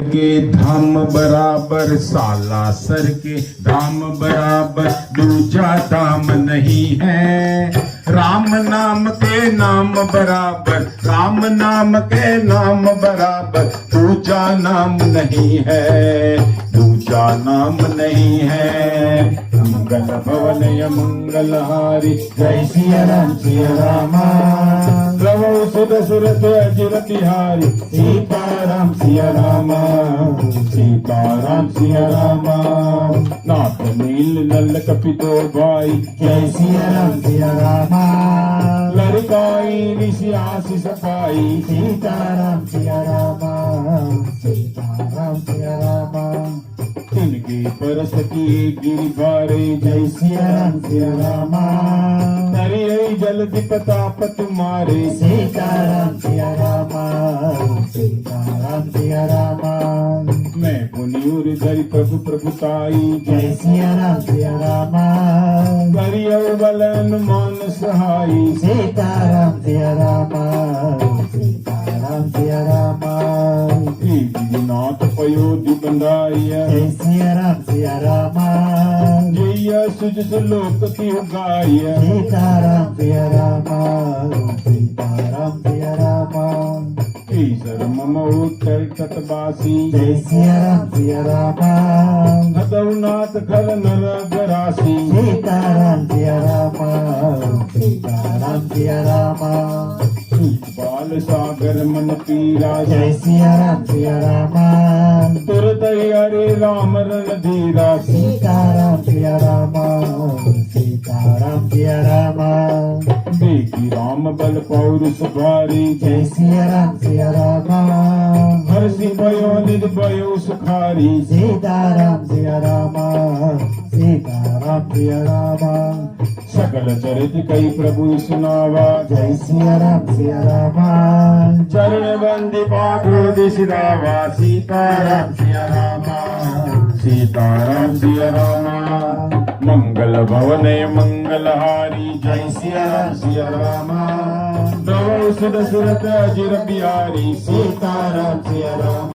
के धाम बराबर सालासर के धाम बराबर दूजा धाम नहीं है। राम नाम के नाम बराबर, राम नाम के नाम बराबर दूजा नाम नहीं है, दूजा नाम नहीं है। मंगल भवन या मंगलहारी जय सिया रामा, प्रभु सुर सुरत अजिर बिहारी सीताराम सिया रामा, सीताराम सिया रामा। नाथ नील नल कपितो भाई जय सिया रामा, लड़काई ऋषि आशीष पाई सीताराम सिया रामा, सीताराम सिया रामा। तिनके परस की गिरि भारे जय सिया रामा, नरियै जल प्रताप तुम्हारे सीताराम सिया रामा, सीताराम सिया रामा। मैं पुनियुर धरि प्रभु प्रभुताई जय सिया रामा, करियो बलन मान सहाई सीताराम सिया रामा, सीताराम सिया रामा। नाथ पयोधि बंधाइया जय सिया रामा, जय सुजस लोक तिहु गाया सीताराम सिया रामा, सीताराम सिया रामा। ईश्वर मम उत्तर तटवासी जय सिया रामा, भदौनाथ खल नर गरासी सीताराम सिया रामा, सीताराम सिया रामा। बाल सागर मन पीरा जय सिया रामा, तुरत हरे राम रणधीरा सीताराम सिया रामा, सीताराम सिया रामा। देखी राम बल पौरुष भारी जय सिया रामा, हर्षि भयो निज भयो सुखारी सीताराम सिया रामा, सीताराम सिया रामा। सकल चरित कई प्रभु सुनावा जय सिया रामा, चरण बंदी पाठो दिशरावा सीताराम सिया रामा, सीताराम सिया रामा। मंगल भवन मंगलहारी जय सिया रामा, प्रभु सुर सुरत अजिर बिहारी सीताराम सिया रामा।